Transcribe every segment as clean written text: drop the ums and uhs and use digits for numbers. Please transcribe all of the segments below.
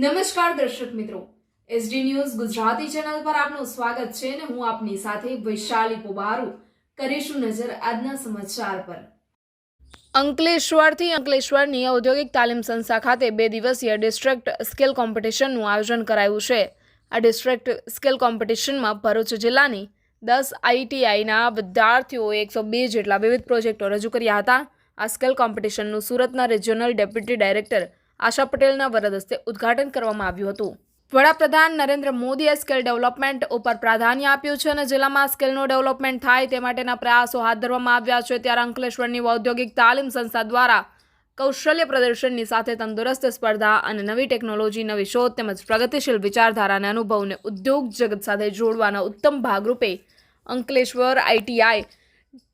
નમસ્કાર દર્શક મિત્રો, એસડી ન્યૂઝ ગુજરાતી ચેનલ પર આપનું સ્વાગત છે અને હું આપની સાથે વૈશાલી પોબારુ કરીશું નજર આજના સમાચાર પર। અંકલેશ્વરથી અંકલેશ્વરની ઔદ્યોગિક તાલીમ સંસ્થા ખાતે 2 દિવસીય ડિસ્ટ્રિક્ટ સ્કિલ કોમ્પિટિશનનું આયોજન કરાયું છે। આ ડિસ્ટ્રિક્ટ સ્કિલ કોમ્પિટિશનમાં ભરૂચ જિલ્લાની 10 આઈટીઆઈના વિદ્યાર્થીઓએ 102 જેટલા વિવિધ પ્રોજેક્ટો રજૂ કર્યા હતા। આ સ્કિલ કોમ્પિટિશનનું સુરતના રિજિયોનલ ડેપ્યુટી ડાયરેક્ટર આશા પટેલના વરદ હસ્તે ઉદ્ઘાટન કરવામાં આવ્યું હતું। વડાપ્રધાન નરેન્દ્ર મોદીએ સ્કિલ ડેવલપમેન્ટ ઉપર પ્રાધાન્ય આપ્યું છે અને જિલ્લામાં સ્કિલનું ડેવલપમેન્ટ થાય તે માટેના પ્રયાસો હાથ ધરવામાં આવ્યા છે। ત્યારે અંકલેશ્વરની ઔદ્યોગિક તાલીમ સંસ્થા દ્વારા કૌશલ્ય પ્રદર્શનની સાથે તંદુરસ્ત સ્પર્ધા અને નવી ટેકનોલોજી, નવી શોધ તેમજ પ્રગતિશીલ વિચારધારાને અનુભવને ઉદ્યોગ જગત સાથે જોડવાના ઉત્તમ ભાગરૂપે અંકલેશ્વર આઈટીઆઈ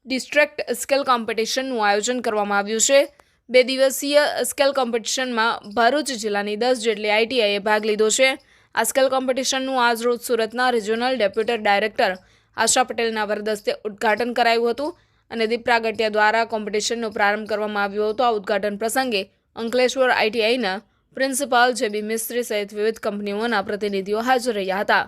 ડિસ્ટ્રિક્ટ સ્કિલ કોમ્પિટિશનનું આયોજન કરવામાં આવ્યું છે। 2 દિવસીય સ્કિલ કોમ્પિટિશનમાં ભરૂચ જિલ્લાની 10 જેટલી આઈટીઆઈએ ભાગ લીધો છે। આ સ્કિલ કોમ્પિટિશનનું આજરોજ સુરતના રિજિયોનલ ડેપ્યુટી ડાયરેક્ટર આશા પટેલના વરદ હસ્તે ઉદ્ઘાટન કરાયું હતું અને દીપ પ્રાગટ્ય દ્વારા કોમ્પિટિશનનો પ્રારંભ કરવામાં આવ્યો હતો। આ ઉદ્ઘાટન પ્રસંગે અંકલેશ્વર આઈટીઆઈના પ્રિન્સિપાલ જેબી મિસ્ત્રી સહિત વિવિધ કંપનીઓના પ્રતિનિધિઓ હાજર રહ્યા હતા।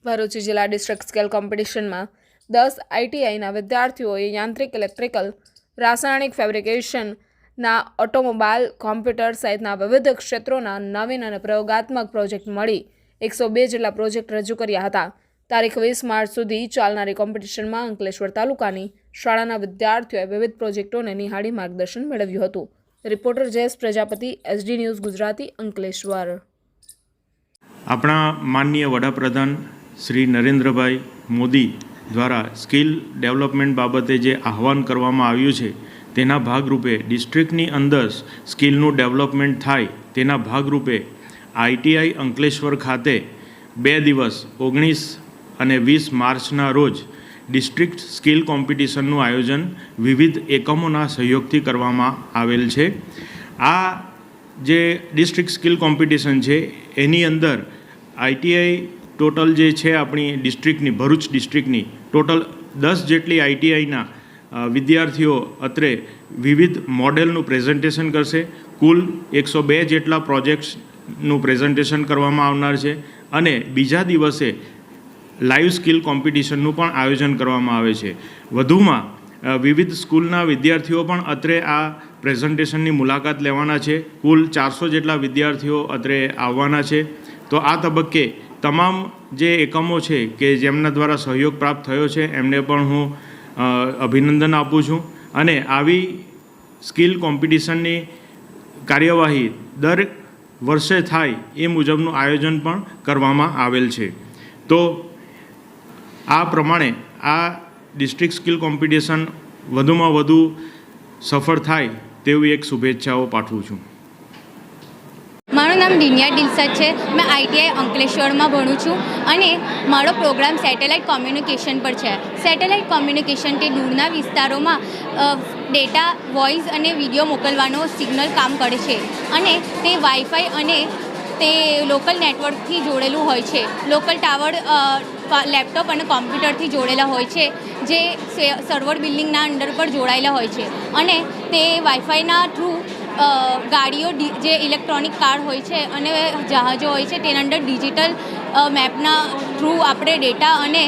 ભરૂચ જિલ્લા ડિસ્ટ્રિક્ટ સ્કિલ કોમ્પિટિશનમાં 10 આઈટીઆઈના વિદ્યાર્થીઓએ યાંત્રિક, ઇલેક્ટ્રિકલ, રાસાયણિક, ફેબ્રિકેશન ના ઓટોમોબાઈલ, કોમ્પ્યુટર સહિતના વિવિધ ક્ષેત્રોના નવીન અને પ્રયોગાત્મક પ્રોજેક્ટ મળી 102 જેટલા પ્રોજેક્ટ રજૂ કર્યા હતા। તારીખ 20 માર્ચ સુધી ચાલનારી કોમ્પિટિશનમાં અંકલેશ્વર તાલુકાની શાળાના વિદ્યાર્થીઓએ વિવિધ પ્રોજેક્ટોને નિહાળી માર્ગદર્શન મેળવ્યું હતું। Reporter Jayesh Prajapati, SD news Gujarati, Ankleshwar. આપણા માનનીય વડાપ્રધાન શ્રી નરેન્દ્રભાઈ મોદી દ્વારા સ્કિલ ડેવલપમેન્ટ બાબતે જે આહવાન કરવામાં આવ્યું છે તેના ભાગરૂપે ડિસ્ટ્રિક્ટની અંદર સ્કિલનું ડેવલપમેન્ટ થાય તેના ભાગરૂપે આઈટીઆઈ અંકલેશ્વર ખાતે 2 દિવસ 19 અને 20 માર્ચના રોજ ડિસ્ટ્રિક્ટ સ્કિલ કોમ્પિટિશનનું આયોજન વિવિધ એકમોના સહયોગથી કરવામાં આવેલ છે। આ જે ડિસ્ટ્રિક્ટ સ્કિલ કોમ્પિટિશન છે એની અંદર આઈટીઆઈ ટોટલ જે છે આપણી ડિસ્ટ્રિક્ટની, ભરૂચ ડિસ્ટ્રિક્ટની ટોટલ 10 જેટલી આઈટીઆઈના વિદ્યાર્થીઓ અત્રે વિવિધ મોડેલનું પ્રેઝન્ટેશન કરશે। કુલ 102 જેટલા પ્રોજેક્ટ્સનું પ્રેઝન્ટેશન કરવામાં આવનાર છે અને બીજા દિવસે લાઈવ સ્કિલ કોમ્પિટિશનનું પણ આયોજન કરવામાં આવે છે। વધુમાં વિવિધ સ્કૂલના વિદ્યાર્થીઓ પણ અત્રે આ પ્રેઝન્ટેશનની મુલાકાત લેવાના છે। કુલ 400 જેટલા વિદ્યાર્થીઓ અત્રે આવવાના છે। તો આ તબક્કે તમામ જે એકમો છે કે જેમના દ્વારા સહયોગ પ્રાપ્ત થયો છે એમને પણ હું અભિનંદન આપું છું અને આવી સ્કિલ કોમ્પિટિશનની કાર્યવાહી દર વર્ષે થાય એ મુજબનું આયોજન પણ કરવામાં આવેલ છે। તો આ પ્રમાણે આ ડિસ્ટ્રિક્ટ સ્કિલ કોમ્પિટિશન વધુમાં વધુ સફળ થાય તેવી એક શુભેચ્છાઓ પાઠવું છું। મારું નામ દિનિયા દિલસદ છે। મેં આઈટીઆઈ અંકલેશ્વરમાં ભણું છું અને મારો પ્રોગ્રામ સેટેલાઇટ કોમ્યુનિકેશન પર છે। સેટેલાઇટ કોમ્યુનિકેશન તે દૂરના વિસ્તારોમાં ડેટા, વોઇસ અને વિડીયો મોકલવાનો સિગ્નલ કામ કરે છે અને તે વાઈફાઈ અને તે લોકલ નેટવર્કથી જોડેલું હોય છે। લોકલ ટાવર લેપટોપ અને કોમ્પ્યુટરથી જોડેલા હોય છે જે સર્વર બિલ્ડિંગના અંડર પર જોડાયેલા હોય છે અને તે વાઈફાઈના થ્રુ ગાડીઓ, જે ઇલેક્ટ્રોનિક કાર હોય છે અને જહાજો હોય છે તેના અંદર ડિજિટલ મેપના થ્રુ આપણે ડેટા અને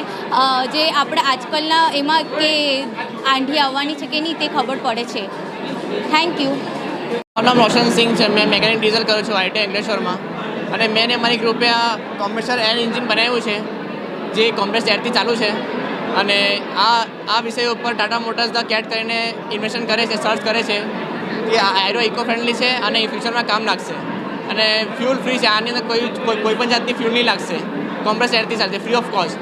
જે આપણે આજકાલના એમાં કે આંધી આવવાની છે કે નહીં તે ખબર પડે છે। Thank you. મારું નામ રોશન સિંહ છે। મેં મેકેનિક ડીઝલ કરું છું આઈટીઆઈ અંકલેશ્વરમાં અને મેં ને મારી ગ્રુપે આ કોમ્પ્રેસર એર એન્જિન બનાવ્યું છે જે કોમ્પ્રેસ એરથી ચાલુ છે અને આ વિષય ઉપર ટાટા મોટર્સના કેટ કરીને ઇન્વેસ્ટ કરે છે, સર્ચ કરે છે કે આ એરો ઇકો ફ્રેન્ડલી છે અને ફ્યુચરમાં કામ લાગશે અને ફ્યુલ ફ્રી છે। આની અંદર કોઈ પણ જાતની ફ્યુલ નહીં લાગશે, કોમ્પ્રેસ એરથી ચાલશે, ફ્રી ઓફ કોસ્ટ।